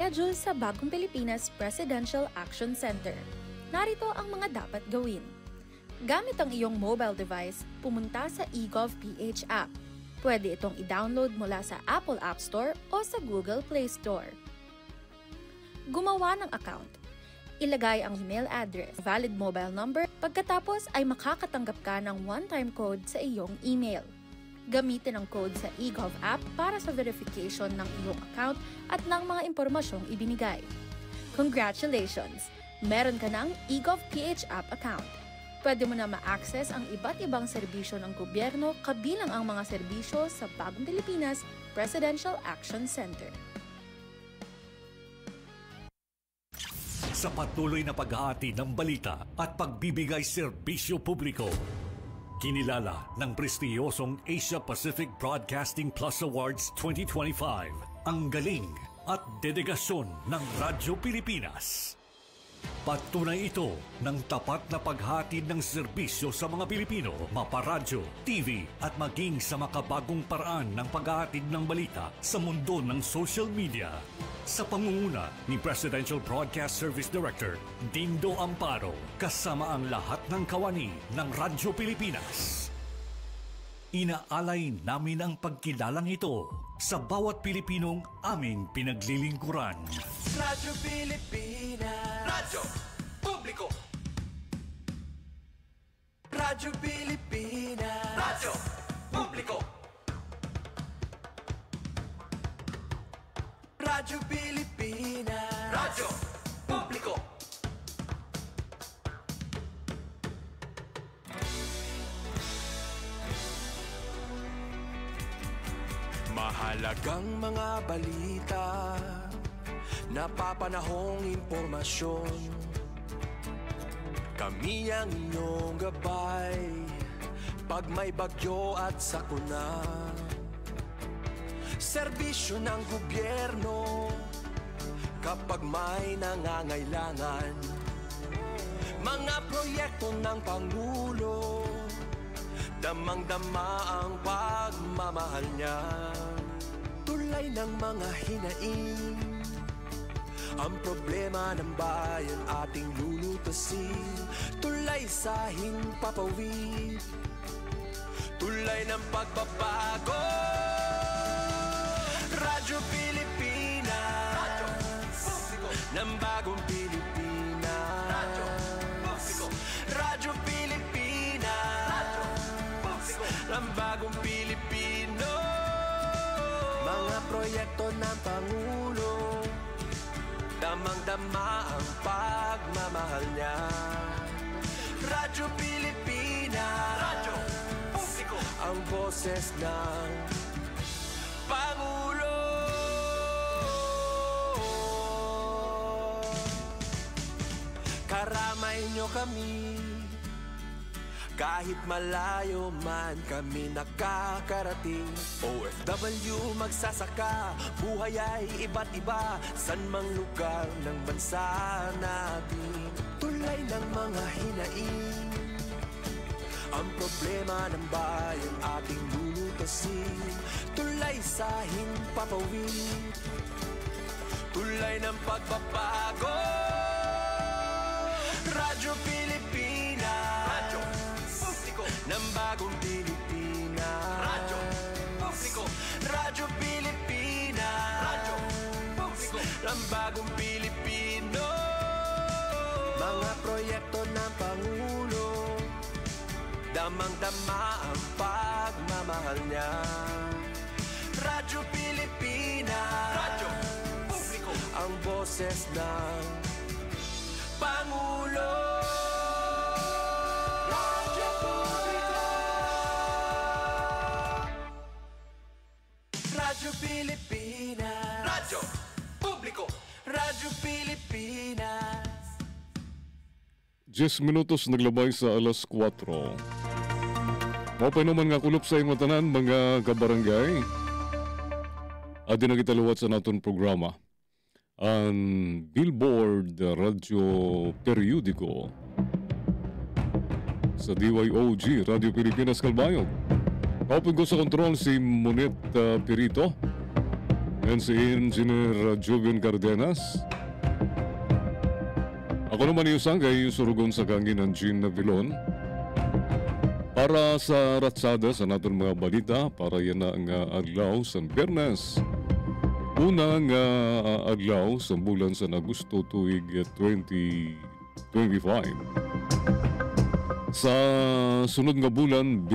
schedule sa Bagong Pilipinas Presidential Action Center. Narito ang mga dapat gawin. Gamit ang iyong mobile device, pumunta sa eGovPH app. Pwede itong i-download mula sa Apple App Store o sa Google Play Store. Gumawa ng account. Ilagay ang email address, valid mobile number, pagkatapos ay makakatanggap ka ng one-time code sa iyong email. Gamitin ang code sa eGov app para sa verification ng iyong account at ng mga impormasyong ibinigay. Congratulations! Meron ka ng eGovPH app account. Pwede mo na ma-access ang iba't ibang serbisyo ng gobyerno kabilang ang mga serbisyo sa Bagong Pilipinas Presidential Action Center. Sa patuloy na paghahati ng balita at pagbibigay serbisyo publiko, kinilala ng prestiyosong Asia Pacific Broadcasting Plus Awards 2025 ang galing at dedigasyon ng Radyo Pilipinas. Patunay ito ng tapat na paghatid ng serbisyo sa mga Pilipino, maparadyo, TV at maging sa makabagong paraan ng paghahatid ng balita sa mundo ng social media. Sa pangunguna ni Presidential Broadcast Service Director Dindo Amparo, kasama ang lahat ng kawani ng Radyo Pilipinas. Inaalay namin ang pagkilalang ito sa bawat Pilipinong aming pinaglilingkuran. Radyo Pilipinas, Radyo Publiko. Radyo Pilipinas, Radyo Publiko. Radyo Pilipinas, Radyo Publiko. Mahalagang mga balita, napapanahong impormasyon. Kami ang inyong gabay pag may bagyo at sakuna. Serbisyo ng gobyerno kapag may nangangailangan. Mga proyekto ng Pangulo, damang-dama ang pagmamahal niya. Tulay ng mga hinaing, ang problema ng bayan ating lulutasin. Tulay sa himpapawid, tulay ng pagbabago. Radyo Pilipinas, Radyo Publiko ng Bagong Pilipinas. Radyo Publiko, Radyo Pilipinas, Radyo Publiko ng Bagong Pilipino. Mga proyekto ng Pangulo, damang-dama ang pagmamahal niya. Radyo Pilipinas, Radyo Publiko, ang boses ng Pangulo. Karamay nyo kami, kahit malayo man kami nakakarating. OFW magsasaka, buhay ay iba't iba, san mang lugar ng bansa natin. Tulay ng mga hinaing, ang problema ng bayan ating lulutasin. Tulay sa himpapawid, tulay ng pagbabago. Radyo Pilipinas, Radyo Publiko ng Bagong Pilipinas. Radyo Publiko, Radyo Pilipinas, Radyo Publiko ng Bagong Pilipino. Mga proyekto ng Pangulo, damang-dama ang pagmamahal niya. Radyo Pilipinas, Radyo Publiko, ang boses ng Pangulo. Radyo Publiko, Radyo Pilipinas, Radyo Publiko, Radyo Pilipinas. 10 minutos naglabay sa alas 4. Mapay naman nga kulop sa iyong tanan mga kabarangay. Adi na kita luwat sa naton programa. Ang Billboard Radio Periodiko sa DYOG, Radio Pilipinas Kalbayog. Kaupin ko sa kontrol si Monet Pirito. Yan si Engineer Joven Cardenas. Ako naman yung kay surugon sa kangin ng Jean Navilon. Para sa ratsada sa natin mga balita, para yan na ang adlaw sa Biyernes. Unang adlaw sa bulan sa Agosto tuig 2025. Sa sunod nga bulan,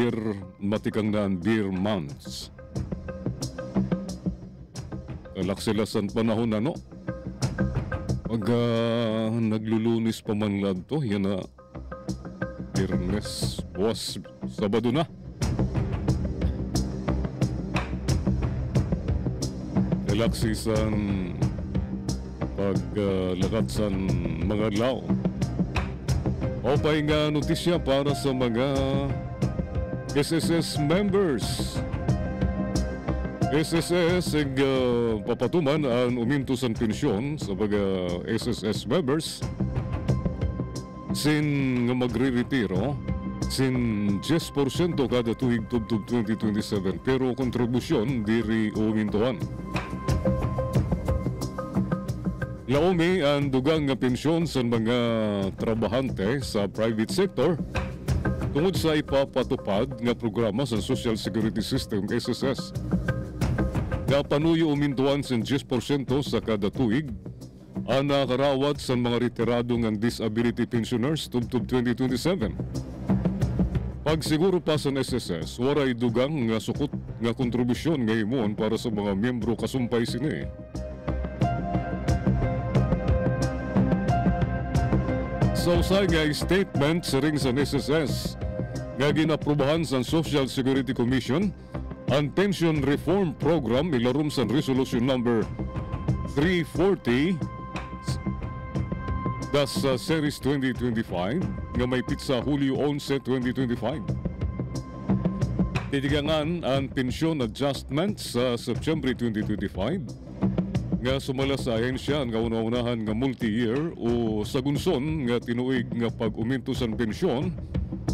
matikang na ang beer months. Laksilasan panahon na, no? Pag naglulunis pa man lang to, yan na Biyernes, buwas, Sabado na. Relaxisan paglakad sa mga adlaw. O pa nga notisya para sa mga SSS members. SSS papatuman ang uminto sa pensyon sa mga SSS members sin nga magre-retiro sin 10% kada tuig tubtub 2027 pero kontribusyon diri umintuan. Laomi ang dugang nga pensyon sa mga trabahante sa private sector tungod sa ipapatupad nga programa sa Social Security System SSS. Nga panuyo umintuan sa 10% sa kada tuig ang nakarawat sa mga retirado ng disability pensioners tubtub 2027. Pag siguro pa sa SSS, waray dugang nga sukot nga kontribusyon nga imon para sa mga miyembro kasumpay sini. Sa usay nga statement sa ring sa SSS nga ginaprubahan sa Social Security Commission ang Pension Reform Program ilarum sa Resolution Number 340 das Series 2025 nga may pitsa Hulyo 11, 2025. Titigangan ang pensyon adjustment sa September 2025 nga sumala sa ahensya nga una-unahan nga multi-year o sagunson nga tinuig nga pag-uminto sa pensyon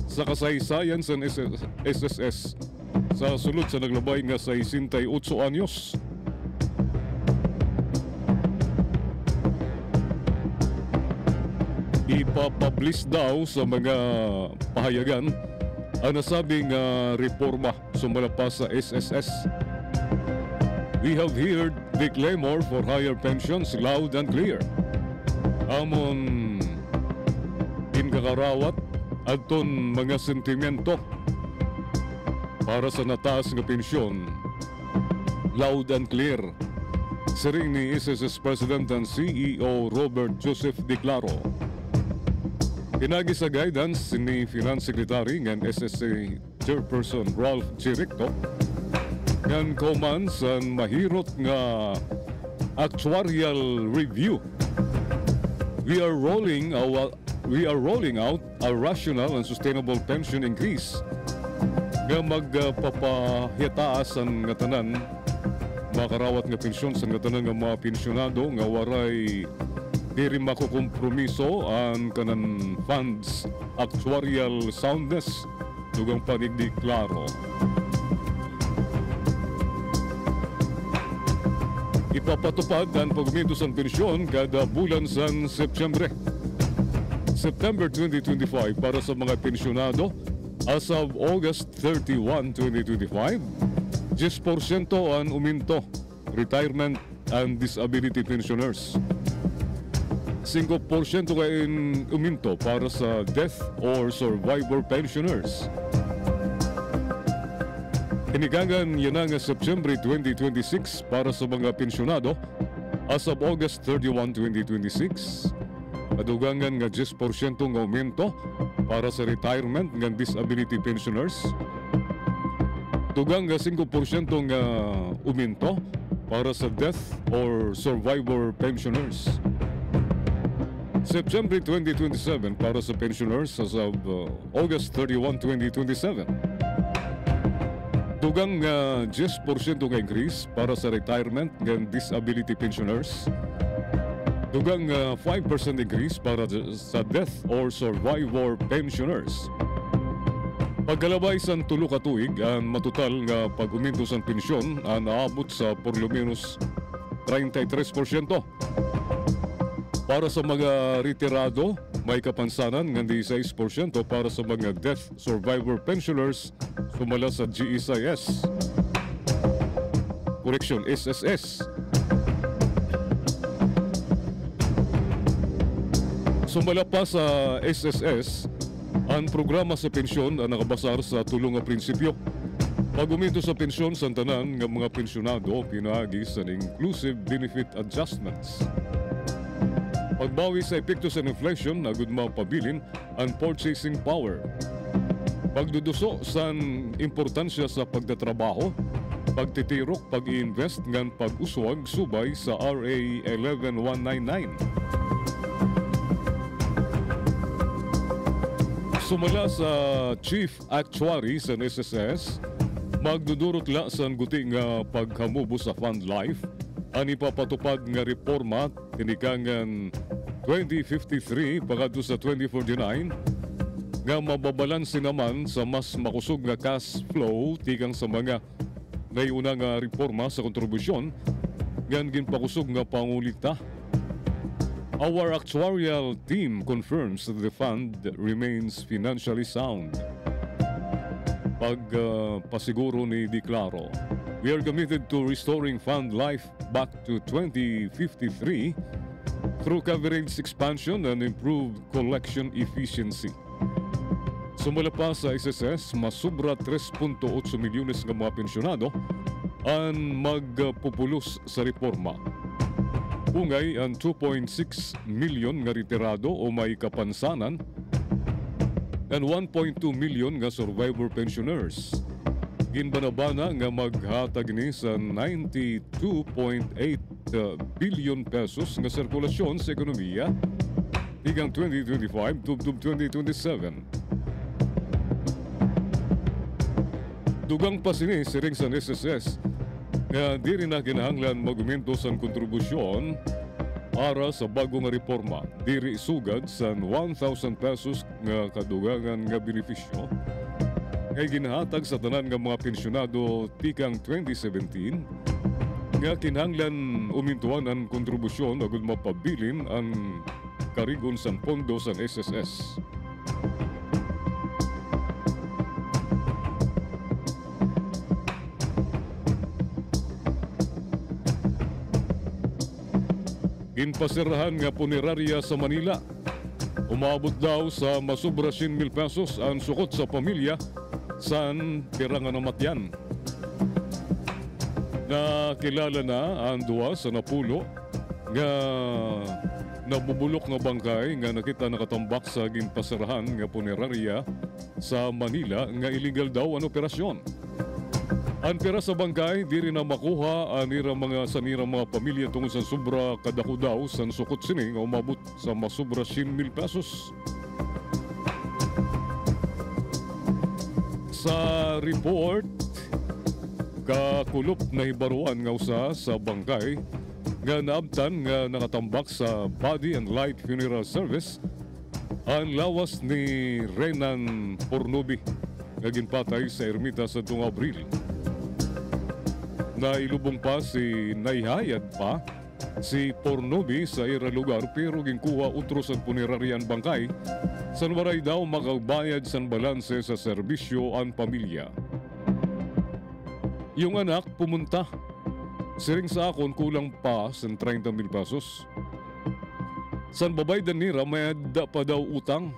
sa kasaysayan sa SSS sa sulod sa naglabay nga 68 anyos. Ipapublish daw sa mga pahayagan ang nasabing reforma sumala pa sa SSS. We have heard the clamor for higher pensions loud and clear. Amon inkakarawat adton mga sentimento para sa nataas nga pensyon loud and clear. Siring ni SSS President and CEO Robert Joseph Declaro. Pinagi sa guidance ni Finance Secretary ng SSA Chairperson Ralph Chiricto ng commands ang mahirot nga actuarial review. We are rolling out a rational and sustainable pension increase nga magpapahitaas ang nga tanan makarawat nga pensyon sa nga tanan nga mga pensyonado nga waray diri makukompromiso ang kanan funds actuarial soundness dugang panigdiklaro. Ipapatupad ang pag-uminto sa pensyon kada bulan sa September 2025 para sa mga pensyonado as of August 31, 2025. 10% ang uminto retirement and disability pensioners. 5% kay uminto para sa death or survivor pensioners. Inigangan yan nga September 2026 para sa mga pensyonado as of August 31, 2026. Kadugangan nga 10% nga aumento para sa retirement ng disability pensioners. Dugang nga 5% nga uminto para sa death or survivor pensioners. September 2027 para sa pensioners as of August 31, 2027. Dugang 10% nga increase para sa retirement ng disability pensioners. Dugang 5% increase para sa death or survivor pensioners. Pagkalabay sa tulo ka tuig, ang matutal nga pag-uminto sa pensyon ang naabot sa por lo menos 33%. Para sa mga retirado, may kapansanan ng 16%. Para sa mga death survivor pensioners, sumala sa GSIS. Correction, SSS. Sumala pa sa SSS, ang programa sa pensyon ang nakabasar sa tulong nga prinsipyo. Pag-uminto sa pensyon sa tanan ng mga pensyonado, pinaagi sa inclusive benefit adjustments. Pagbawi sa epekto sa inflation, agud mapabilin ang purchasing power. Pagduduso sa importansya sa pagtatrabaho, pagtitirok, pag-i-invest ngan pag-uswag subay sa RA 11199. Sumala sa Chief Actuary sa SSS, magdudurot la sa guti nga paghamubo sa fund life, ang ipapatupad nga reforma tinikangan 2053 pagado sa 2049 nga mababalansin naman sa mas makusog nga cash flow tikang sa mga naiuna nga reforma sa kontribusyon ngan ginpakusog nga pangulita. Our actuarial team confirms that the fund remains financially sound. Pasiguro ni Declaro, we are committed to restoring fund life back to 2053 through coverage expansion and improved collection efficiency. Sumula pa sa SSS, masubra 3.8 milyones ng mga pensyonado ang magpupulos sa reforma. Ungay ang 2.6 milyon nga retirado o may kapansanan and 1.2 milyon nga survivor pensioners. Ginbanabana nga maghatag ni sa 92.8 billion pesos nga sirkulasyon sa ekonomiya tigang 2025 tubtub 2027. Dugang pa sini siring sa SSS nga di rin na kinahanglan magumento sa kontribusyon para sa bagong reforma. Diri sugad sa 1,000 pesos nga kadugangan nga benepisyo kay ginahatag sa tanan nga mga pensyonado tikang 2017 nga kinahanglan umintuan ang kontribusyon agud mapabilin ang karigon sa pondo sa SSS. Ginpasirahan nga punerarya sa Manila. Umabot daw sa masubra 100,000 pesos ang sukot sa pamilya saan tira nga namatyan. Nakilala na ang duwa sa Napulo nga nabubulok nga bangkay nga nakita nakatambak sa ginpasirahan nga punerarya sa Manila nga illegal daw ang operasyon. Ang pera sa bangkay, di rin na makuha anira mga sanira mga pamilya tungkol sa sobra kadako daw sa sukot sining o umabot sa masubra 100,000 pesos. Sa report, kakulop na hibaruan nga usa sa bangkay nga naabtan nga nakatambak sa Body and Light Funeral Service ang lawas ni Renan Pornobi nga ginpatay sa ermita sa 2 Abril. Nailubong pa si Naihayad pa si Pornobi sa ira lugar pero ginkuha utros ang puneraryan bangkay san waray daw makagbayad san balanse sa serbisyo ang pamilya. Yung anak pumunta. Siring sa akon kulang pa sa 30,000 pesos. San babaydan nira may adda pa daw utang.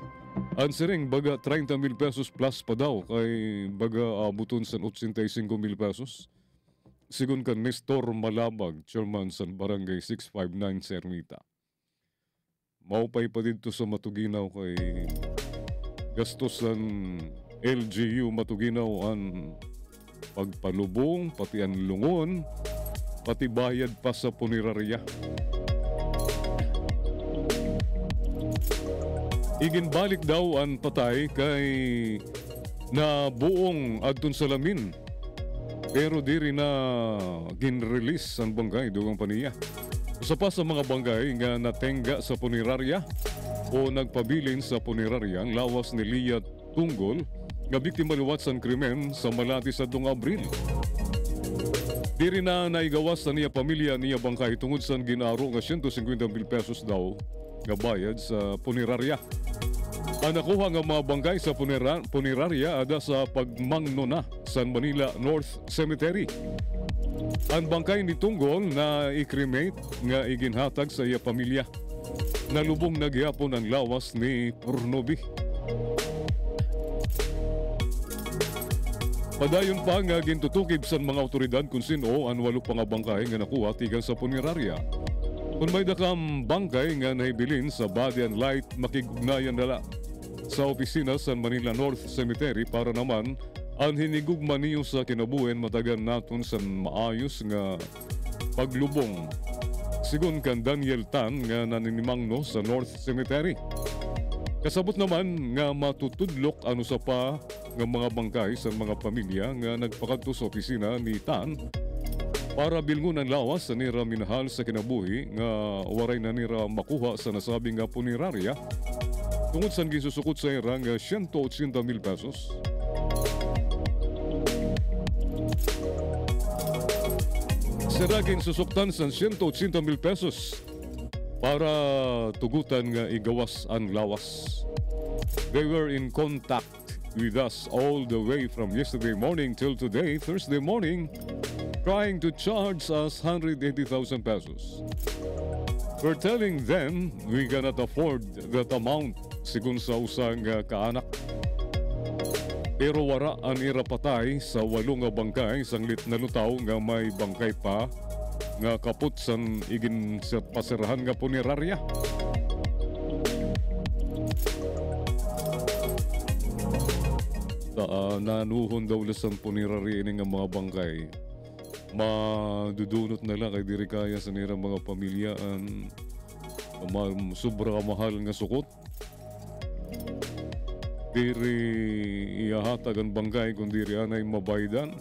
Ang siring baga 30,000 pesos plus pa daw kay baga abuton sa 85,000 pesos. Sigun kan Nestor Malabag, chairman sa Barangay 659 sa Ermita. Maupay pa dito sa Matuginaw kay gastos ang LGU Matuginaw ang pagpalubong, pati ang lungon, pati bayad pa sa punerarya. Iginbalik daw ang patay kay na buong adtun salamin. Pero di rin na gin-release ang bangkay dugang paniya. Usa pa sa mga bangkay nga natenga sa punerarya o nagpabilin sa punerarya ang lawas ni Lia Tunggol nga biktima liwat sa krimen sa Malati sa 2 Abril. Diri na naigawas na niya pamilya niya bangkay tungod sa ginaro nga 150,000 pesos daw nga bayad sa punerarya. Ang nakuha nga mga bangkay sa punerarya ada sa Pagmangno na San Manila North Cemetery. Ang bangkay ni Tunggol na i-cremate nga iginhatag sa iya pamilya. Nalubong nagyapon ang lawas ni Pornobi. Padayon pa nga gintutukib sa mga otoridad kung sino ang walo pa nga bangkay nga nakuha tigang sa punerarya. Kung may dakam bangkay nga nahibilin sa Body and Light, makigugnayan nila sa opisina sa Manila North Cemetery para naman ang hinigugma niyo sa kinabuhin matagan naton sa maayos nga paglubong. Sigon kan Daniel Tan nga naninimangno sa North Cemetery. Kasabot naman nga matutudlok ano sa pa nga mga bangkay sa mga pamilya nga nagpakadto sa opisina ni Tan para bilngon ang lawas sa nira minahal sa kinabuhi nga waray na nira makuha sa nasabing nga punerarya tungod sa gisusukot sa ira nga 180,000 pesos. Siraging susuktan sa 180,000 pesos para tugutan nga igawas ang lawas. They were in contact with us all the way from yesterday morning till today, Thursday morning, trying to charge us 180,000 pesos. We're telling them we cannot afford that amount sigun sa usang kaanak. Pero wara ang irapatay sa 8 nga bangkay sanglit na lutaw nga may bangkay pa nga kaput san igin sa pasirahan nga punerarya. Nanuhon daw lasan punerarya ini nga mga bangkay. Madudunot na lang kay diri kaya sa nira mga pamilyaan sobra mahal nga sukot. Diri iyahatag ang bangkay kung diri anay mabaydan.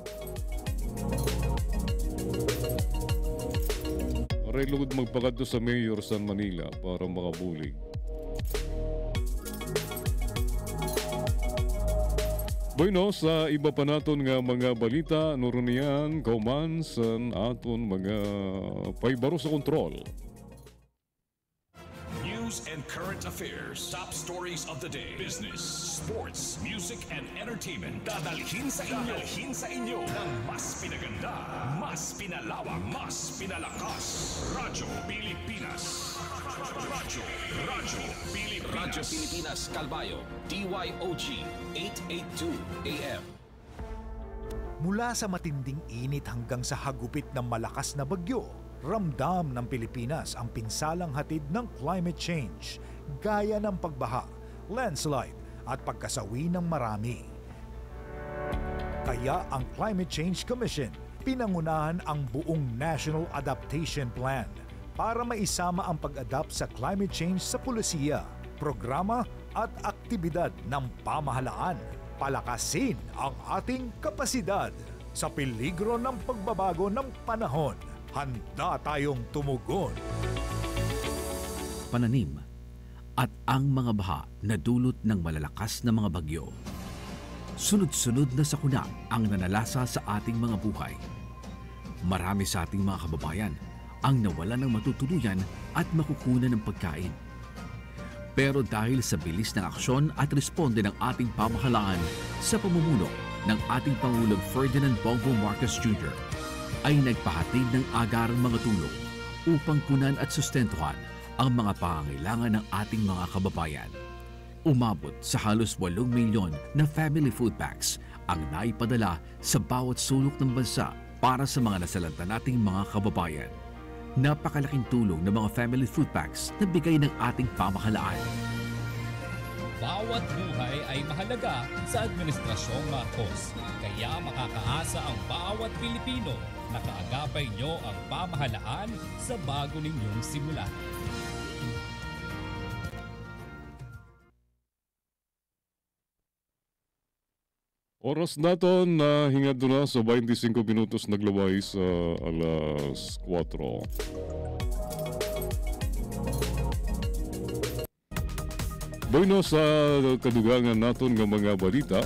Aray lugod magpakadto sa Mayor San Manila para makabulig. Bueno, sa iba pa naton nga mga balita, nurunian, kauman sa aton mga paibaro sa kontrol. News and current affairs, top stories of the day, business, sports, music, and entertainment. Dadalhin sa inyo ng mas pinaganda, mas pinalawak, mas pinalakas. Radyo Pilipinas. Radyo Pilipinas Calbayo, DYOG 882 AM. Mula sa matinding init hanggang sa hagupit ng malakas na bagyo, ramdam ng Pilipinas ang pinsalang hatid ng climate change, gaya ng pagbaha, landslide at pagkasawi ng marami. Kaya ang Climate Change Commission pinangunahan ang buong National Adaptation Plan para maisama ang pag-adapt sa climate change sa pulisiya, programa at aktibidad ng pamahalaan. Palakasin ang ating kapasidad sa peligro ng pagbabago ng panahon. Handa tayong tumugon. Pananim at ang mga baha na dulot ng malalakas na mga bagyo. Sunod-sunod na sakuna ang nanalasa sa ating mga buhay. Marami sa ating mga kababayan ang nawalan ng matutuluyan at makukunan ng pagkain. Pero dahil sa bilis ng aksyon at responde ng ating pamahalaan sa pamumuno ng ating Pangulong Ferdinand Bongbong Marcos Jr., ay nagpahatid ng agarang mga tulong upang punan at sustentuhan ang mga pangangailangan ng ating mga kababayan. Umabot sa halos 8 milyon na family food packs ang naipadala sa bawat sulok ng bansa para sa mga nasalanta nating mga kababayan. Napakalaking tulong ng mga family food packs na bigay ng ating pamahalaan. Bawat buhay ay mahalaga sa Administrasyong Marcos. Kaya makakaasa ang bawat Pilipino na kaagapay nyo ang pamahalaan sa bago ninyong simulan. Oras naton na hingad na sa 25 minutos naglaway sa alas 4. Bueno, sa kadugangan naton ng mga balita,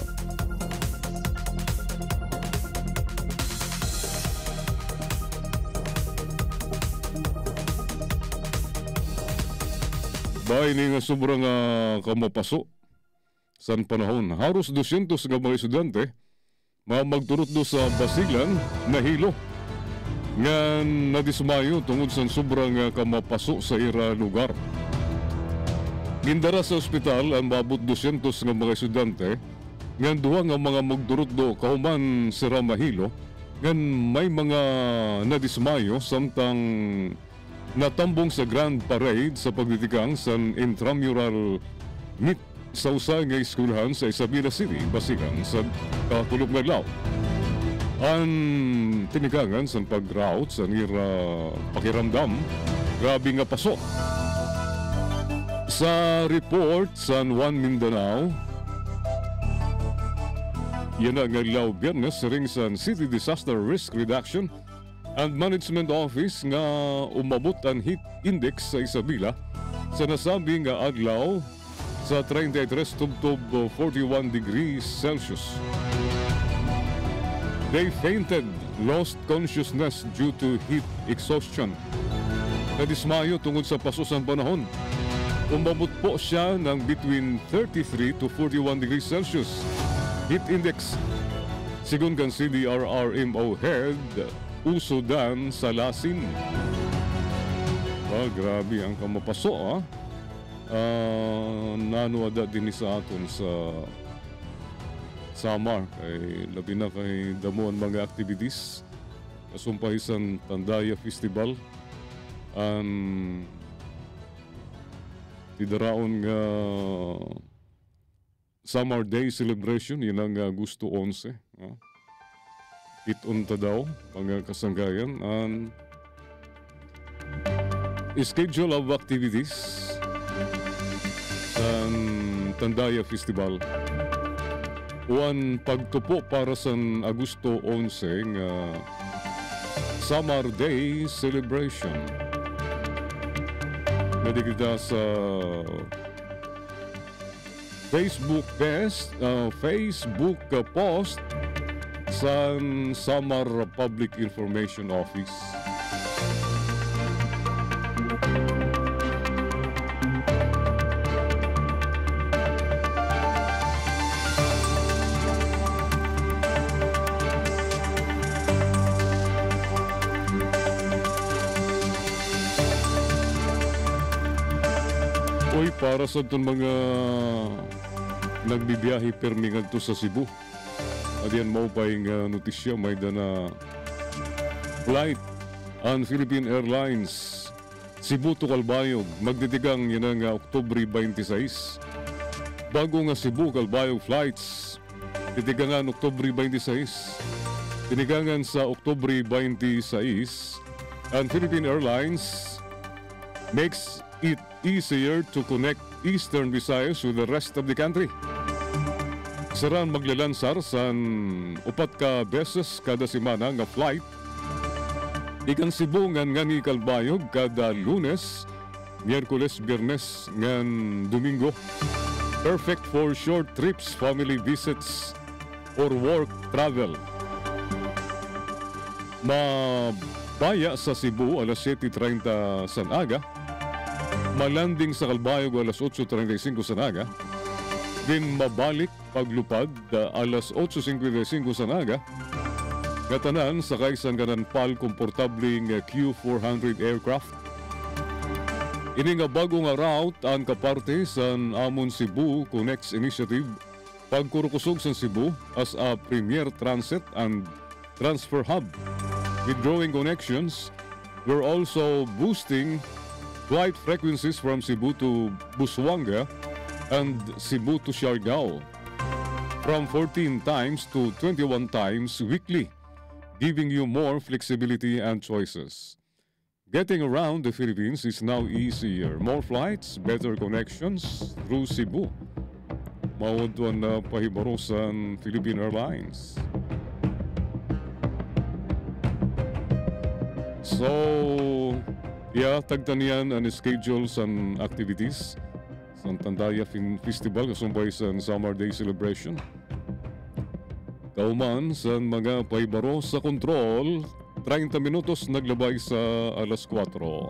Bahay ni nga sobrang kamapaso sa panahon. Haros 200 nga mga estudyante magturot do sa Basilan na hilo nga nadismayo tungod sa sobrang kamapaso sa ira lugar. Gindara sa ospital ang mabot 200 nga mga estudyante nga duha nga mga magturot do kauman sira mahilo nga may mga nadismayo samtang natambong sa Grand Parade sa pagditikang sa intramural meet sa usa nga eskwelahan sa Isabela City, Basilan sa Katulog nga adlaw. Ang tinigangan sa pag-route sa nira pakiramdam, grabe nga paso. Sa report sa One Mindanao, yan ang adlaw Biyernes ring sa City Disaster Risk Reduction and Management Office nga umabot ang heat index sa Isabela sa nasabing nga adlaw sa 33 tubtob 41 degrees Celsius. They fainted, lost consciousness due to heat exhaustion. Nadismayo tungod sa paso sa panahon. Umabot po siya ng between 33 to 41 degrees Celsius. Heat index. Sigun kan CDRRMO head, Uso Dan Salasin. Grabe ang kamapaso nanuada din sa aton sa Samar kay labi na kay damuan mga activities kasumpahisan Tandaya Festival ang tidaraon nga Summer Day Celebration yun ang Agosto 11 itunta daw mga kasanggayan ang schedule of activities sa Tandaya Festival. Uwan pagtupo para sa Agosto 11 nga Summer Day Celebration. Pwede kita sa Facebook post sa Samar Public Information Office. Para sa itong mga nagbibiyahe permi ngadto sa Cebu. Adiyan mo pa yung notisya may dana flight ang Philippine Airlines Cebu to Calbayog magditigang yan ang Oktubre 26. Bago nga Cebu Calbayog flights titigangan Oktubre 26. Tinigangan sa Oktubre 26 ang Philippine Airlines makes it easier to connect Eastern Visayas with the rest of the country. Sarang maglalansar sa 4 ka beses kada semana nga flight. Ikan Cebu ngan ni Calbayog kada Lunes, Miyerkules, Biyernes ngan Domingo. Perfect for short trips, family visits, or work travel. Mabaya sa Cebu alas 7:30 sa aga. Malanding sa Calbayog alas 8:35 sa naga. Din mabalik paglupad alas 8:55 sa naga. Katanan sakay sa kananpal komportabling Q400 aircraft. Ini nga bago nga route ang kaparte sa Amon Cebu Connects Initiative pagkurukusog sa Cebu as a premier transit and transfer hub. With growing connections, we're also boosting flight frequencies from Cebu to Busuanga and Cebu to Siargao from 14 times to 21 times weekly, giving you more flexibility and choices. Getting around the Philippines is now easier. More flights, better connections through Cebu. Mawad na pahibaro sa Philippine Airlines. So, tagtanian ang schedule sa activities sa Tandaya Festival kasumbay sa Summer Day Celebration. Kauman sa mga paibaro sa kontrol, 30 minutos naglabay sa alas 4.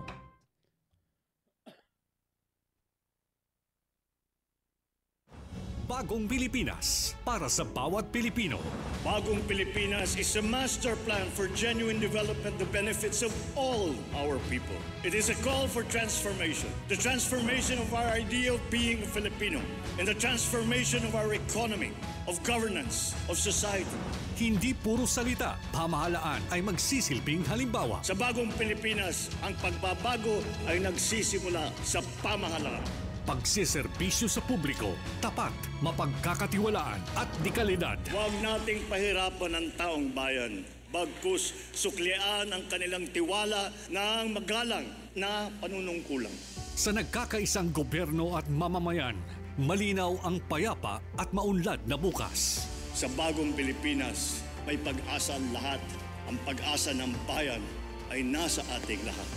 Bagong Pilipinas para sa bawat Pilipino. Bagong Pilipinas is a master plan for genuine development, the benefits of all our people. It is a call for transformation. The transformation of our idea of being a Filipino and the transformation of our economy, of governance, of society. Hindi puro salita, pamahalaan ay magsisilbing halimbawa. Sa Bagong Pilipinas, ang pagbabago ay nagsisimula sa pamahalaan. Pagsiservisyo sa publiko, tapat, mapagkakatiwalaan at dekalidad. Huwag nating pahirapan ang taong bayan. Bagkus suklian ang kanilang tiwala ng magalang na panunungkulan. Sa nagkakaisang gobyerno at mamamayan, malinaw ang payapa at maunlad na bukas. Sa Bagong Pilipinas, may pag-asa ang lahat. Ang pag-asa ng bayan ay nasa ating lahat.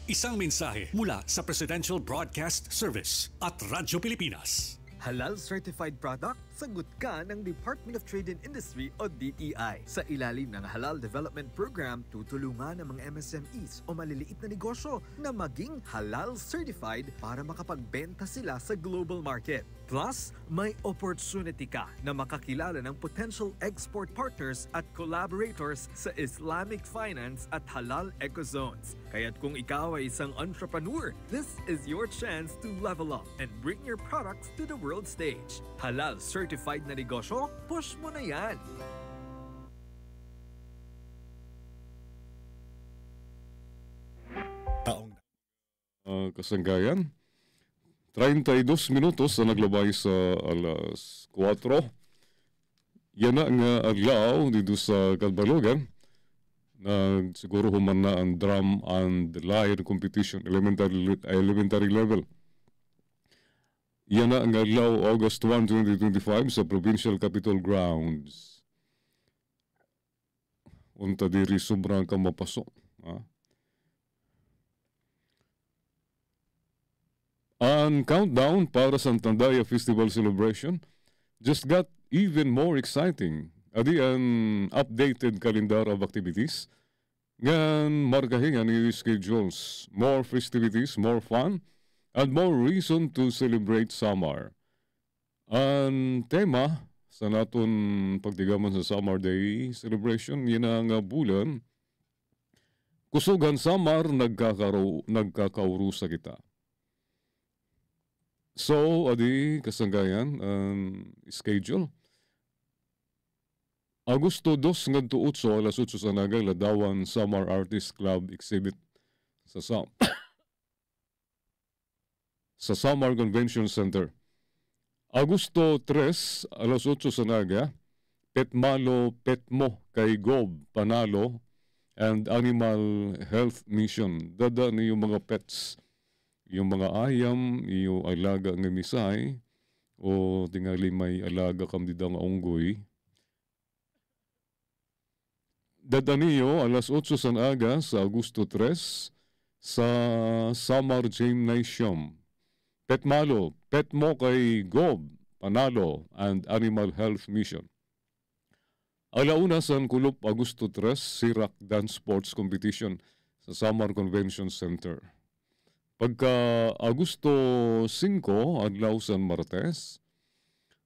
Isang mensahe mula sa Presidential Broadcast Service at Radyo Pilipinas. Halal certified product, sagot ka ng Department of Trade and Industry o DTI. Sa ilalim ng Halal Development Program, tutulungan ang mga MSMEs o maliliit na negosyo na maging halal certified para makapagbenta sila sa global market. Plus, may opportunity ka na makakilala ng potential export partners at collaborators sa Islamic finance at halal ecozones. Kaya't kung ikaw ay isang entrepreneur, this is your chance to level up and bring your products to the world stage. Halal certified na negosyo, push mo na yan! Kasanggayan, 32 minutos na naglabay sa alas 4. Yan na nga adlaw dito sa Kalbalugan. Siguro human na ang drum and lyre competition, elementary level. Yan na ang adlaw August 1, 2025 sa Provincial Capitol Grounds. Unta diri sobrang ka mapasok. Ang countdown para sa Tandaya Festival Celebration just got even more exciting. Adi ang updated calendar of activities. Ngan markahin ang schedules. More festivities, more fun, and more reason to celebrate summer. Ang tema sa naton pagdigaman sa Summer Day celebration, yun ang bulan. Kusugan summer, nagkakauru sa kita. So, adi kasanggayan ang schedule. Agosto 2 ngadto 8 alas 8 sa Naga Ladawan Summer Artist Club exhibit sa Summer Convention Center. Agosto 3 alas 8 sa Naga Petmalo Petmo kay Gob Panalo and Animal Health Mission. Dada ni yung mga pets. Yung mga ayam, yung alaga ng misay, o tingali may alaga kam dida nga unggoy. Dadaniyo, alas 8 sa aga sa Agosto 3 sa Summer Gymnasium. Petmalo, Petmo kay Gob, Panalo, and Animal Health Mission. Alauna sa Kulop, Agosto 3, Sirak Dance Sports Competition sa Summer Convention Center. Pagka Agosto 5, adlaw San Martes,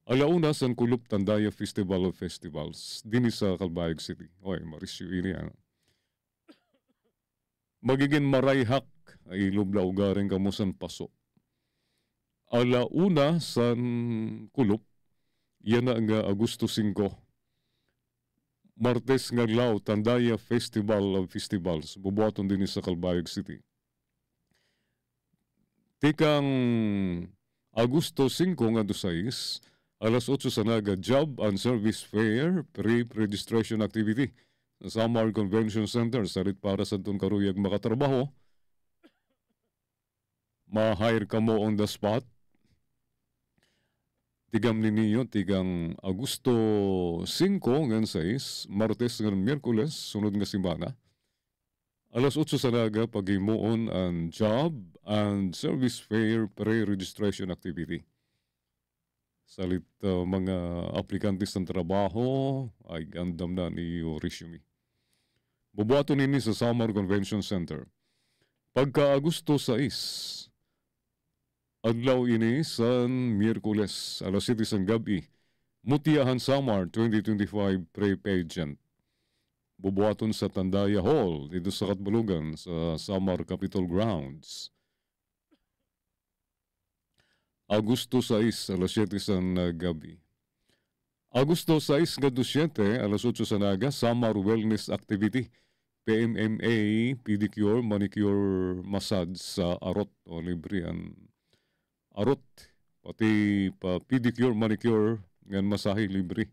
alauna San Kulop Tandaya Festival of Festivals, din sa Calbayog City. Oy, Marisyo ini. Magiging marayhak ay lublaw garing kamusan paso. Alauna San Kulop, yan na nga Agosto 5. Martes nga adlaw Tandaya Festival of Festivals, bubuhaton din sa Calbayog City. Tikang Agosto 5 nga 6, alas 8 sa Naga, Job and Service Fair Pre-Registration Activity sa Summer Convention Center. Sarit para sa itong karuyag makatrabaho. Ma-hire ka mo on the spot. Tigam ninyo, tigang Agosto 5 nga 6, Martes nga Miyerkules, sunod nga simana. Alas 8 sa Naga, pag-imuon ang Job and Service Fair Pre-Registration Activity. Salit mga aplikantes ng trabaho ay andam na ni resume. Bubuhaton nini sa Summer Convention Center. Pagka Agosto 6, Adlaw ini sa Miyerkules, alas 7 sang gabi, Mutiahan Samar 2025 Pre-Pageant. Bubuhaton sa Tandaya Hall dito sa Katbalogan sa Samar Capitol Grounds. Agosto 6, alas 7 sang gabi. Agosto 6, gado 7, alas 8 sa naga, Samar Wellness Activity. PMMA, pedicure, manicure, massage sa Arot o libre ang Arot. Pati pa pedicure, manicure, ngan masahe libre.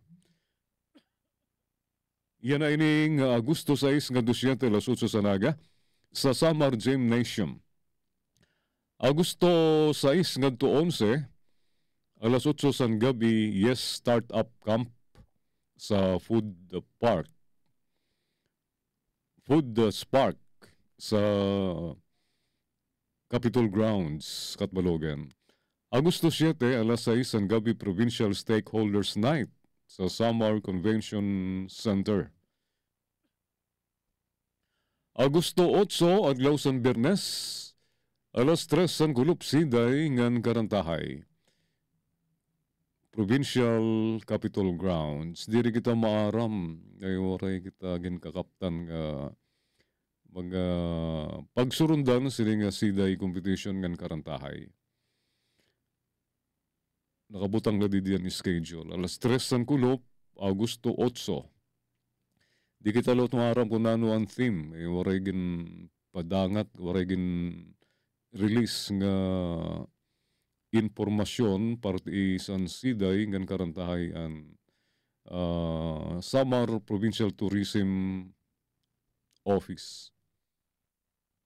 Yan na ining Agosto 6 nga 7 alas 8 sa naga sa Samar Gymnasium. Agosto 6 nga 11 alas 8 sa gabi, Yes Startup Camp sa Food Park. Food Spark sa Capitol Grounds, Katbalogan. Agosto 7, alas 6 ang gabi, Provincial Stakeholders Night sa Samar Convention Center. Agosto 8, adlaw san Biyernes, alas 3 ang Kulup Siday ngan Karantahay. Provincial Capitol Grounds. Diri kita maaram. Ngayon waray kita ginkakaptan nga mga pagsurundan sila nga siday competition ngan Karantahay. Nakabutang na diyan ni schedule. Alas 3 ang Kulop, Agosto 8. Di kita lot maaram kung ano ang theme. Waray gin padangat, waray gin release nga informasyon parte isang siday ngan Karantahay ang Samar Provincial Tourism Office.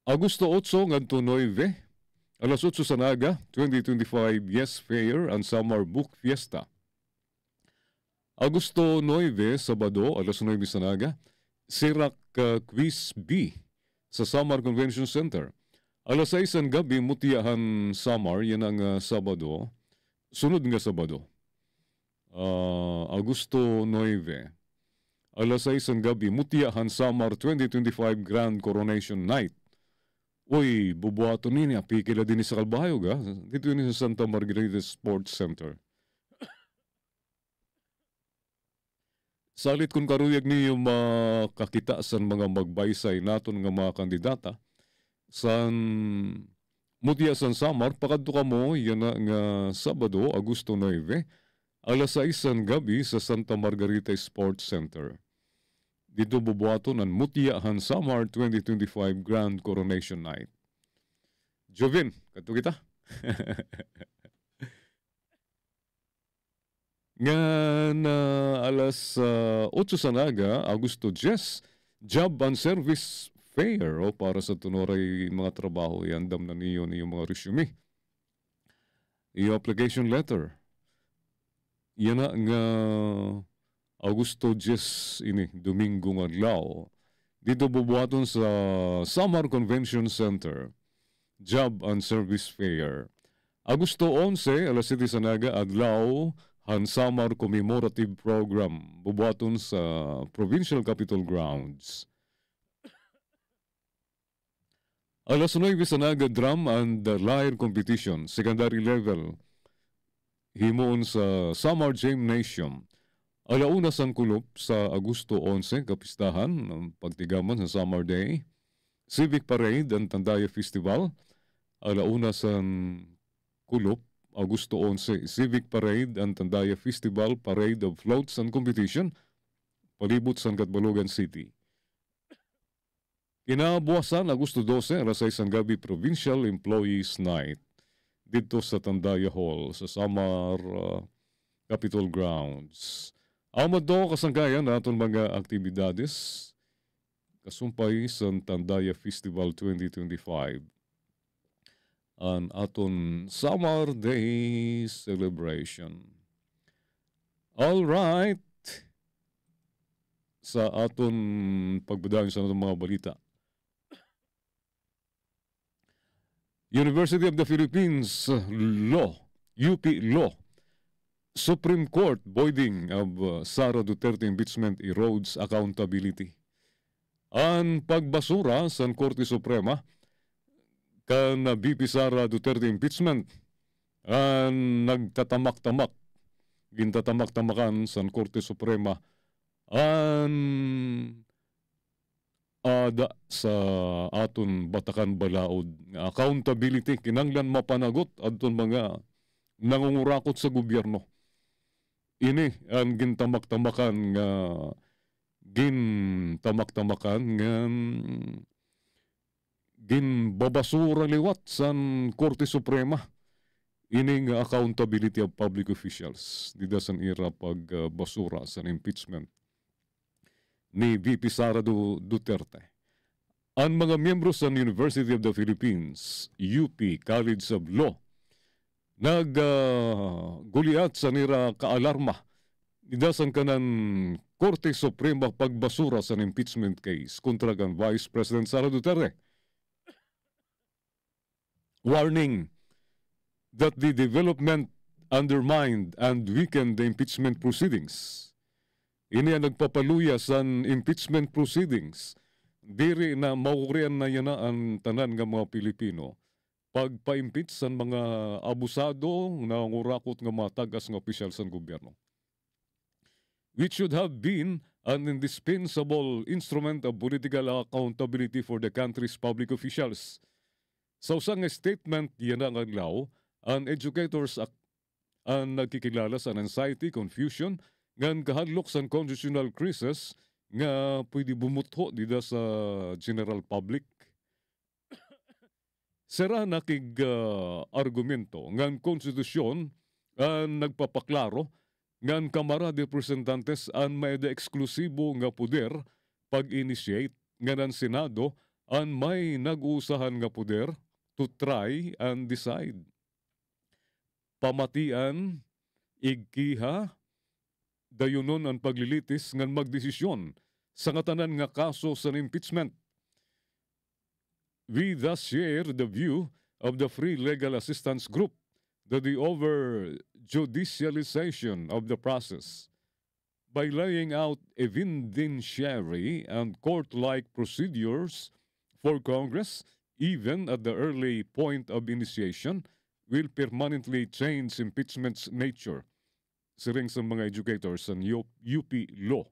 Agosto 8 ngadto 9, alas 8 sa naga, 2025 Yes Fair and Samar Book Fiesta. Agosto 9, Sabado, alas 9 sa naga, Sirak Quiz B sa Samar Convention Center. Alas 6 ang gabi, Mutiahan Samar, yan ang Sabado. Sunod nga Sabado. Agosto 9. Alas 6 ang gabi, Mutiahan Samar 2025 Grand Coronation Night. Uy, bubuhato nini, apikila din sa Kalbahayo ga. Dito yun sa Santa Margarita Sports Center. Salit kung karuyag niyo makakita sa mga magbaysay naton nga mga kandidata, san Mutia San Samar, pakadto ka mo, yan na nga Sabado, Agosto 9, alas 6 ang gabi sa Santa Margarita Sports Center. Dito bubuhaton ang Mutiahan Samar 2025 Grand Coronation Night. Jovin, kato kita. Nga na alas 8 sa naga, Agosto 10, Job and Service Fair o para sa tunoray mga trabaho, iandam na niyo mga resume. Iyo application letter. Yan na nga Agosto 10 ini, Domingo nga adlaw. Dito bubuhaton sa Samar Convention Center, Job and Service Fair. Agosto 11, alas 7 sa naga, adlaw, Hansamar Commemorative Program, bubuhaton sa Provincial Capitol Grounds. Alas 9 sa naga, Drum and Lyre Competition, secondary level, himoon sa Samar Gymnasium. Alauna sang Kulop sa Agosto 11, kapistahan ng pagtigaman sa Samar Day. Civic Parade and Tandaya Festival. Alauna sang Kulop, Agosto 11, Civic Parade and Tandaya Festival, Parade of Floats and Competition, palibot sa Katbalogan City. Kinabukasan, Agosto 12, alas 6 ang gabi, Provincial Employees Night dito sa Tandaya Hall sa Samar Capitol Grounds. Amad do kasangkayan na atong mga aktibidades kasumpay sa Tandaya Festival 2025. Ang aton Samar Day Celebration. All right. Sa aton pagbadayon sa atong mga balita. University of the Philippines Law, UP Law, Supreme Court voiding of Sara Duterte impeachment erodes accountability. Ang pagbasura sa Korte Suprema kan BP Sara Duterte impeachment nagtatamak-tamak, gintatamak-tamakan sa Korte Suprema ada sa aton batakan balaod accountability kinanglan mapanagot adton mga nangungurakot sa gobyerno. Ini ang gintamak-tamakan nga ginbabasura liwat sa Korte Suprema. Ini nga accountability of public officials dida sa ira pagbasura sa impeachment ni VP Sara Duterte. Ang mga miyembro sa University of the Philippines, UP College of Law, nagguliat sa nira kaalarma nidasan kanan Korte Suprema pagbasura sa impeachment case kontra kan Vice President Sara Duterte. Warning that the development undermined and weakened the impeachment proceedings. Ini ang nagpapaluya sa impeachment proceedings. Diri na maurian na yan ang tanan ng mga Pilipino pagpa-impeach sa mga abusado na ngurakot ng mga tagas ng opisyal sa gobyerno. Which should have been an indispensable instrument of political accountability for the country's public officials. Sa usang statement yan ang aglaw, ang educators ang nagkikilala sa anxiety, confusion, ngan kahadlok sa constitutional crisis nga pwede bumutho dida sa general public. Sera nakig argumento ngan konstitusyon ang nagpapaklaro ngan Kamara de Representantes ang may eksklusibo nga poder pag-initiate ngan ang Senado ang may nag-uusahan nga poder to try and decide. Pamatian, igkiha, dayunon ang paglilitis ngan magdesisyon sa ngatanan nga kaso sa impeachment. We thus share the view of the Free Legal Assistance Group that the over-judicialization of the process by laying out evidentiary and court-like procedures for Congress, even at the early point of initiation, will permanently change impeachment's nature. Siring sa mga educators sa UP Law.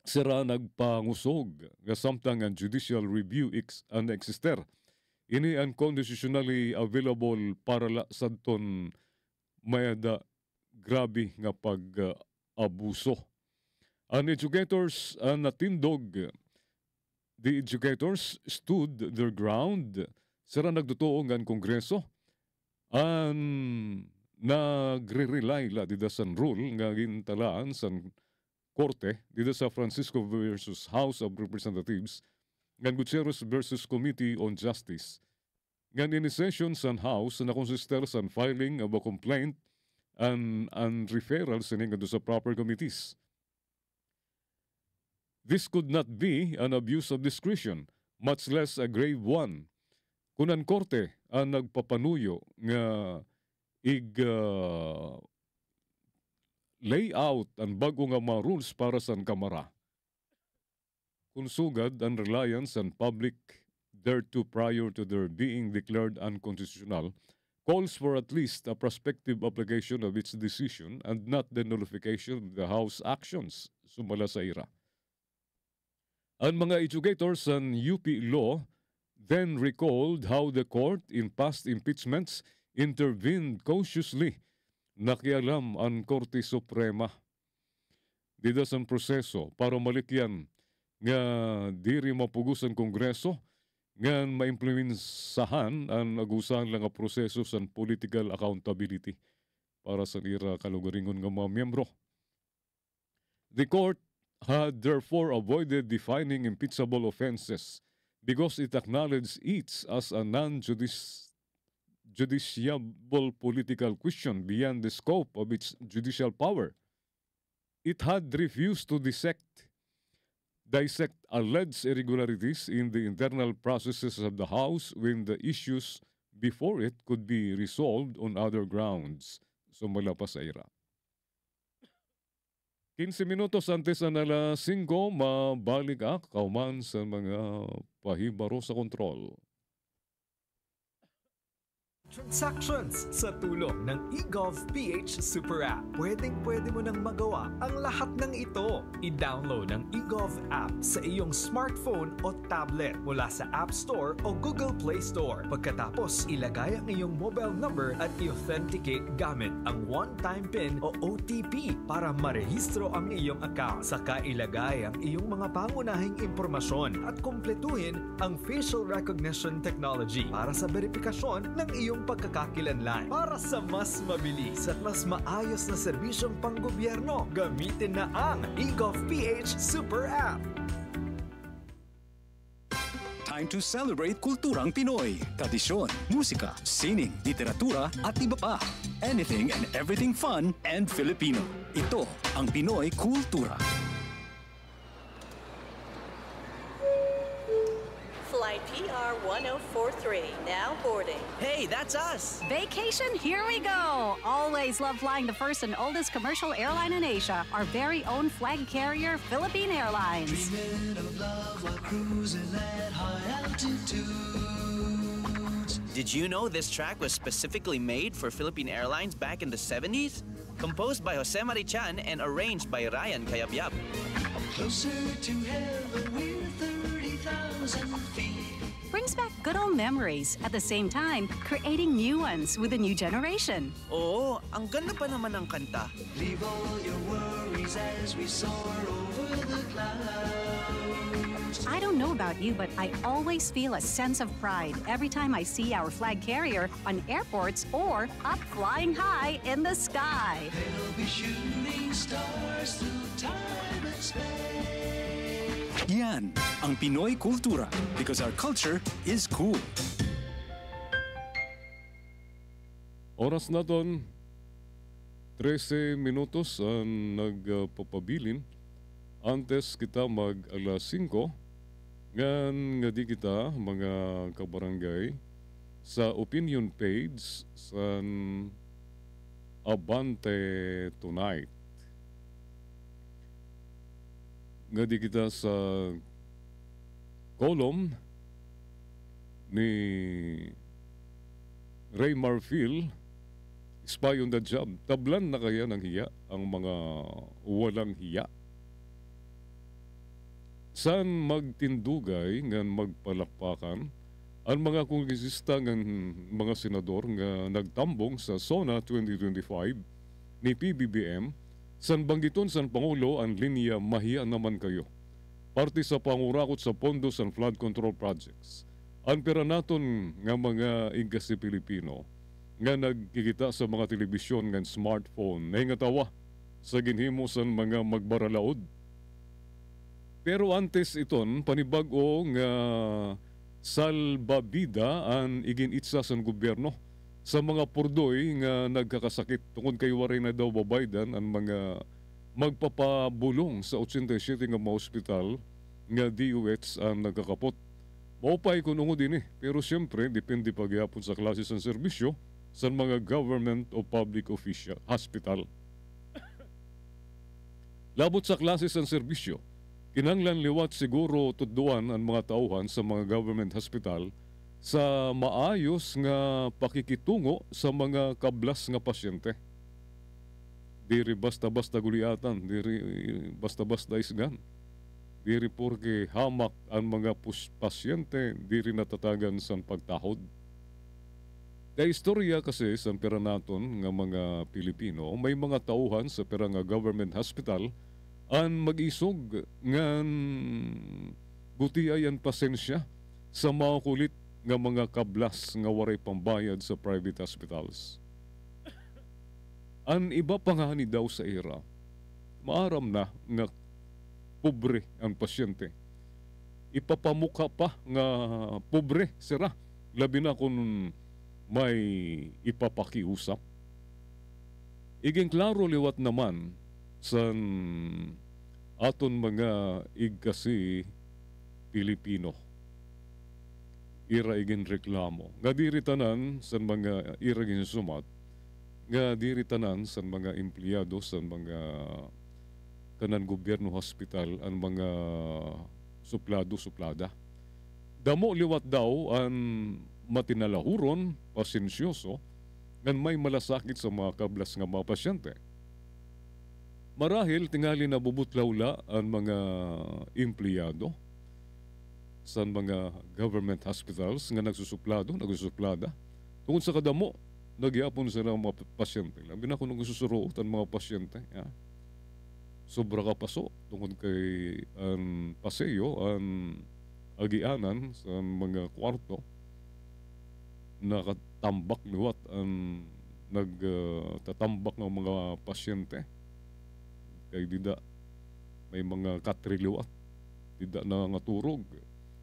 Sira nagpangusog nga samtang ang judicial review ang eksister. Ini ang constitutionally available para sadton mayada grabe nga pag-abuso. Ang educators natindog. The educators stood their ground. Sira nagdutuong ang Kongreso. Nagre-rely la dida sa rule nga gintalaan sa Korte dida sa Francisco versus House of Representatives ngan Gutierrez versus Committee on Justice. Ngan in session sa House na consister sa filing of a complaint and referral sining sa proper committees. This could not be an abuse of discretion, much less a grave one. Kung ang Korte ang nagpapanuyo nga layout ang bago nga mga rules para sa Kamara. Kung sugad ang reliance on public thereto prior to their being declared unconstitutional calls for at least a prospective application of its decision and not the nullification of the House actions sumala sa ira. Ang mga educators sa UP Law then recalled how the court in past impeachments intervened cautiously. Nakialam ang Korte Suprema dito sa proseso para malikyan nga diri mapugos ang Kongreso nga maimplemensahan ang agusahan lang nga proseso sa political accountability para sa ira kalugaringon nga mga miyembro. The court had therefore avoided defining impeachable offenses because it acknowledged each as a justiciable political question beyond the scope of its judicial power. It had refused to dissect alleged irregularities in the internal processes of the House when the issues before it could be resolved on other grounds. Sumala pa sa ira. 15 minutos antes na alas 5, mabalik kauman sa mga pahibaro sa kontrol. transactions sa tulong ng eGov.ph Super App. Pwede mo nang magawa ang lahat ng ito. I-download ang eGov app sa iyong smartphone o tablet mula sa App Store o Google Play Store. Pagkatapos, ilagay ang iyong mobile number at i-authenticate gamit ang one-time PIN o OTP para marehistro ang iyong account. Saka ilagay ang iyong mga pangunahing impormasyon at kumpletuhin ang facial recognition technology para sa verifikasyon ng iyong pagkakakilanlan. Para sa mas mabilis at mas maayos na serbisyong panggobyerno, gamitin na ang eGov.ph Super App. Time to celebrate kulturang Pinoy. Tradisyon, musika, sining, literatura at iba pa. Anything and everything fun and Filipino. Ito ang Pinoy Kultura. Flight PR 1043, now boarding. Hey, that's us! Vacation, here we go! Always love flying the first and oldest commercial airline in Asia, our very own flag carrier, Philippine Airlines. Dreaming of love while cruising at high altitudes. Did you know this track was specifically made for Philippine Airlines back in the 70s? Composed by Jose Marichan and arranged by Ryan Cayabyab. Closer to heaven, we're 30,000 feet. Brings back good old memories, at the same time, creating new ones with a new generation. Oo, ang ganda pa naman ng kanta. Leave all your worries as we soar over the clouds. I don't know about you, but I always feel a sense of pride every time I see our flag carrier on airports or up flying high in the sky. They'll be shooting stars through time and space. Yan ang Pinoy Kultura because our culture is cool. Oras na doon, 13 minutos ang nagpapabilin. Antes kita mag alas 5, nga di kita mga kabarangay sa opinion page sa Abante Tonight. Nga di kita sa column ni Ray Marfil, Spy on the Job. Tablan na kaya ng hiya ang mga walang hiya? Saan magtindugay nga magpalakpakan ang mga kongresista ng mga senador nga nagtambong sa SONA 2025 ni PBBM, san banggiton san Pangulo ang linya mahiya naman kayo. Parte sa pangurakot sa pondo sa flood control projects. Ang pera naton nga mga igasi Pilipino nga nagkikita sa mga telebisyon ng smartphone na hingatawa sa ginhimo sa mga magbaralaod. Pero antes iton, panibago nga salbabida ang iginitsa sa gobyerno sa mga purdoy nga nagkakasakit tungod kay waray na daw babaydan ang mga magpapabulong sa 87 nga mga ospital nga DOH ang nagkakapot. Maupay kung ungo din pero siyempre depende pagyapon sa klase ng serbisyo sa mga government o public official hospital. Labot sa klase ng serbisyo, kinanglan liwat siguro tudduan ang mga tauhan sa mga government hospital sa maayos nga pakikitungo sa mga kablas nga pasyente. Diri basta-basta guliatan, diri basta-basta isgan. Diri porke hamak ang mga pasyente, diri natatagan sa pagtahod. Kaya istorya kasi sa pera naton nga mga Pilipino, may mga tauhan sa pera nga government hospital ang mag-isog ngan butiayan pasensya sa mga kulit nga mga kablas nga waray pambayad sa private hospitals. Ang iba pangani daw sa era, maaram na nga pobre ang pasyente. Ipapamukha pa nga pobre sira, labi na kung may ipapakiusap. Iging klaro liwat naman sa aton mga igkasi Pilipino. Ira igin reklamo. Nga diritanan sa mga iragin sumat, nga diritanan sa mga empleyado sa mga kanan gobyerno hospital ang mga suplado-suplada. Damo liwat daw ang matinalahuron, pasensyoso, ngan may malasakit sa mga kablas nga mga pasyente. Marahil tingali na bubutlawla ang mga empleyado sa mga government hospitals nga nagsusuplada tungkol sa kadamo, nagyapon sila ang mga pasyente. Labi na kung nagsusuroot ang mga pasyente, sobra ka paso tungkol kay ang paseyo, ang agianan sa mga kwarto, nakatambak liwat ang nagtatambak ng mga pasyente. Kay dida may mga katriliwat, dida na ngaturog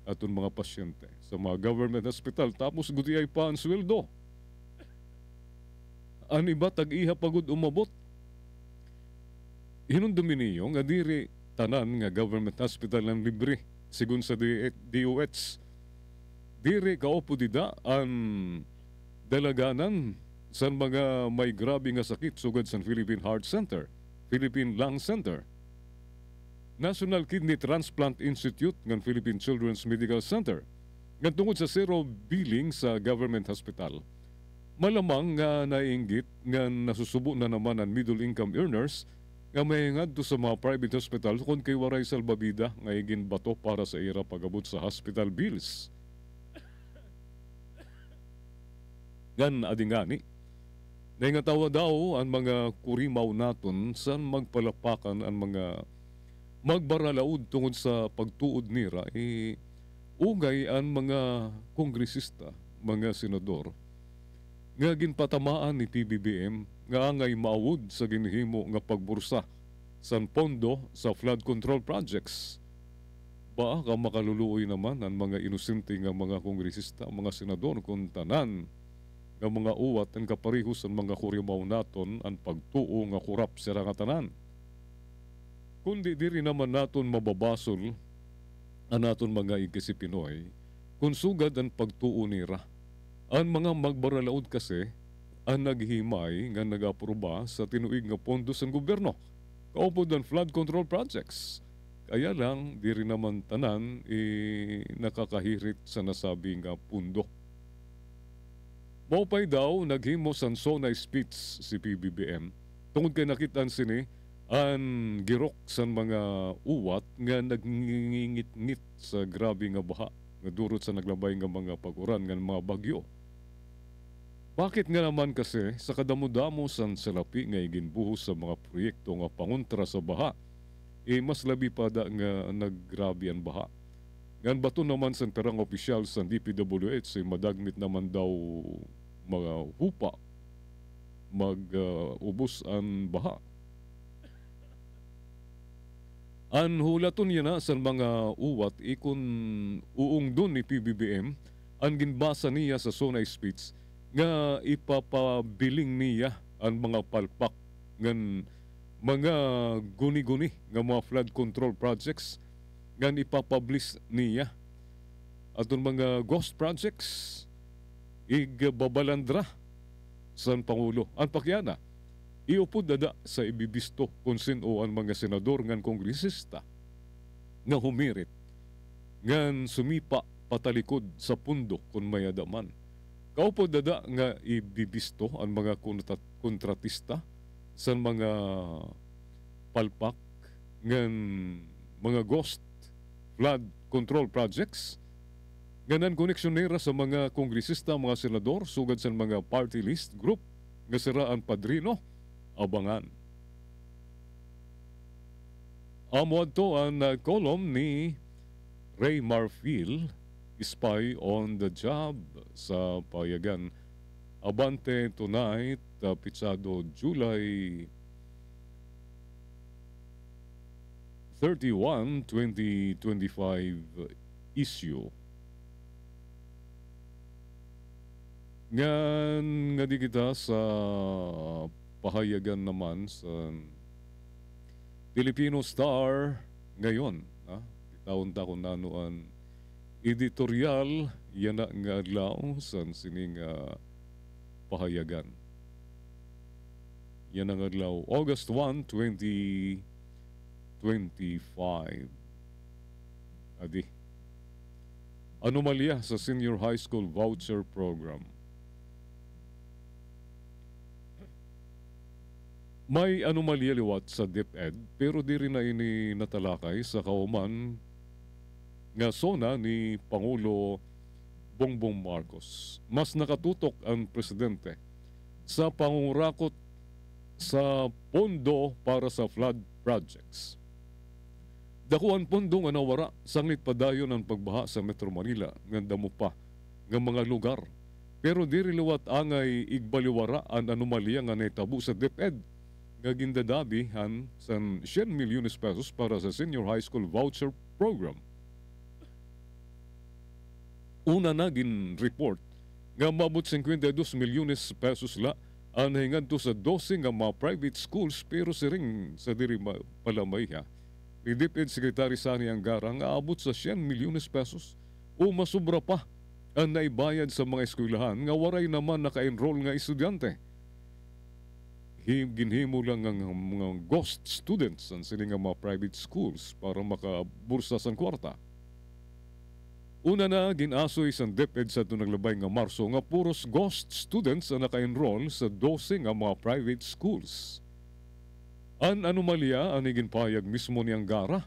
aton mga pasyente sa mga government hospital. Tapos gudi ay pa ang sweldo. Ani ba tag-iha pagod umabot? Hinundumi niyo nga diri tanan nga government hospital ng libre sigun sa DOH. Diri kaupo dida ang dalaganan sa mga may grabe nga sakit sugad sa Philippine Heart Center, Philippine Lung Center, National Kidney Transplant Institute ng Philippine Children's Medical Center, nga tungod sa zero billing sa government hospital. Malamang nga nainggit nga nasusubo na naman ang middle income earners nga may ngadto sa mga private hospital kung kay waray salbabida nga igin bato para sa ira pagabot sa hospital bills. Gan adingani, naingatawa daw ang mga kurimaw naton saan magpalapakan ang mga magbaralaod tungod sa pagtuod nira, ugay ang mga kongresista, mga senador, nga ginpatamaan ni PBBM nga angay maawod sa ginhimo nga pagbursa sa pondo sa flood control projects. Ba ka makaluluoy naman ang mga inosente nga mga kongresista, mga senador kung tanan nga mga uwat ang kaparihos ang mga kurimaw naton ang pagtuo nga kurap sira nga tanan. Kundi diri naman naton mababasol ang naton mga igisi Pinoy kung sugad ang pagtuo nira. Ang mga magbaralaod kasi ang naghimay nga nag-aproba sa tinuig nga pondo sa gobyerno kaupod ang flood control projects. Kaya lang diri naman tanan nakakahirit sa nasabi nga pundo. Maupay daw naghimo sang SONA speech si PBBM tungod kay nakitaan sini ang girok sa mga uwat nga nagngingit-ngit sa grabe nga baha nga durot sa naglabay nga mga paguran nga mga bagyo. Bakit nga naman kasi sa kadamo-damo sang salapi nga iginbuhos sa mga proyekto nga pangontra sa baha, mas labi pa da nga naggrabe ang baha. Ngan bato naman sa perang opisyal sa DPWH madagmit naman daw mga hupa mag-ubos ang baha. Ang hulaton niya na sa mga uwat ikon uong dun ni PBBM ang ginbasa niya sa SONA speech nga ipapabiling niya ang mga palpak ng mga guni-guni nga mga flood control projects nga ipapublish niya at mga ghost projects igbabalandra sa Pangulo. Ang pakyana iupod dada sa ibibisto kung sino ang mga senador ngan kongresista nga humirit ngan sumipa patalikod sa pundo kung may adaman. Kaupod dada nga ibibisto ang mga kontratista sa mga palpak ngan mga ghost flood control projects nganan koneksjonera sa mga kongresista, mga senador sugad sa mga party list group nga sira ang padrino abangan. Amod to ang column ni Ray Marfil, spy on the job sa payagan. Abante tonight, pitsado July 31, 2025 issue. Nga di kita sa pahayagan naman sa Filipino Star ngayon. Taon-taon na noon editorial yan nga adlaw sa sining pahayagan. Yan ang adlaw August 1, 2025. Adi. anomalya sa Senior High School Voucher Program. May anomalya liwat sa DepEd pero di rin na ini natalakay sa kauman nga sona ni Pangulo Bongbong Marcos. Mas nakatutok ang presidente sa pangungurakot sa pondo para sa flood projects. Dakuan pondo nga nawara sanglit padayon ang pagbaha sa Metro Manila nga damo pa nga mga lugar. Pero diri liwat angay igbaliwara ang anomalya nga naitabo sa DepEd nga gindadabihan sa 100 milyones pesos para sa Senior High School Voucher Program. Una na gin report nga mabot 52 milyones pesos la ang hingadto sa 12 nga mga private schools pero siring sa diri palamay ha. Ni DepEd Secretary Sani Angara nga abot sa 100 milyones pesos o masubra pa ang naibayad sa mga eskwelahan nga waray naman naka-enroll nga estudyante. Ginhimo lang ang mga ghost students ang sila nga mga private schools para makabursa sa kwarta. Una na ginasoy sa DepEd sa naglabay nga Marso nga puros ghost students ang naka-enroll sa 12 nga mga private schools. An anomalya ang ginpayag mismo ni Angara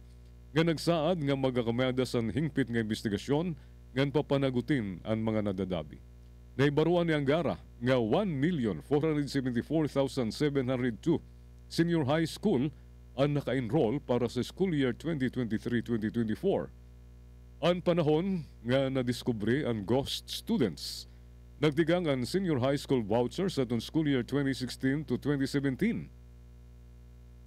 nga nagsaad nga magakamada sa hingpit nga investigasyon ngan papanagutin ang mga nadadabi. Naibaruan ni Angara nga 1,474,702 senior high school ang naka-enroll para sa school year 2023-2024. Ang panahon nga nadiskubre ang ghost students. Nagdigang ang senior high school voucher sa itong school year 2016 to 2017.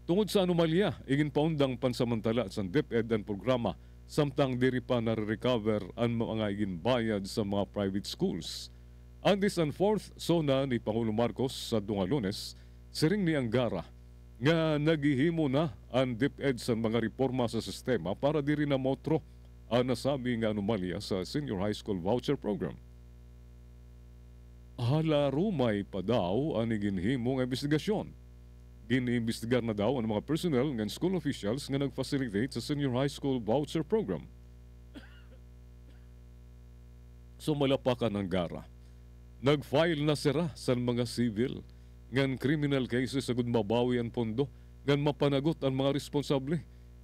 Tungod sa anomalya, igin paundang pansamantala sa DepEd ang programa samtang diri pa na-recover ang mga iginbayad sa mga private schools. Andis ang fourth sona ni Pangulo Marcos sa Lunes, siring ni Angara nga naghihimo na ang DepEd sa mga reforma sa sistema para diri na motro ang nasabi nga anomalya sa Senior High School Voucher Program. Halarumay pa daw ang iginhimong investigasyon. Giniimbestigar na daw ang mga personnel ng school officials nga nag-facilitate sa Senior High School Voucher Program. Sumalapakan ang Angara. Nag-file na sira sa mga civil ngan criminal cases sa mabawi ang pondo ngan mapanagot ang mga responsable.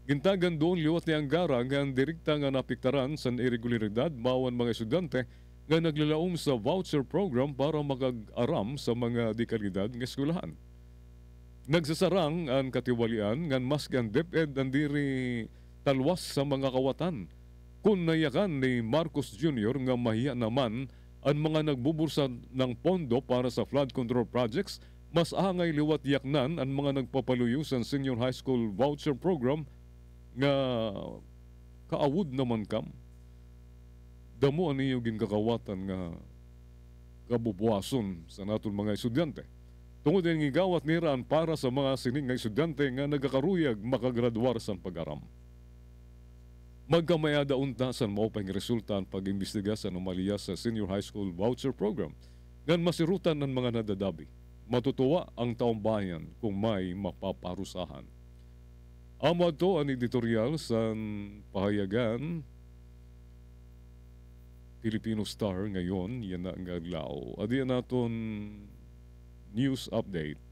Gintagan doon liwat ni Angara nga ang direkta nga napiktaran sa irregularidad mawan mga estudyante nga naglalaom sa voucher program para makag-aram sa mga dekalidad ng eskwelahan. Nagsasarang ang katiwalian ngan maski ang DepEd ang diri talwas sa mga kawatan. Kung nayakan ni Marcos Jr. nga mahiya naman ang mga nagbubursa ng pondo para sa flood control projects, mas angay liwat yaknan ang mga nagpapaluyo sa senior high school voucher program nga kaawod naman kam. Damo ang iyo ginkakawatan nga kabubuason sa naton mga estudyante. Tungod ang igawat niraan para sa mga sining nga estudyante nga nagakaruyag makagraduar sa pag-aram. Magkamayada untasan mo pang resulta ang pag-imbestiga sa anomalya sa Senior High School Voucher Program ngan masirutan ng mga nadadabi. Matutuwa ang taong bayan kung may mapaparusahan. Amad to ang editorial sa pahayagan Filipino Star ngayon, yan na ang aglaw. Adiyan naton news update.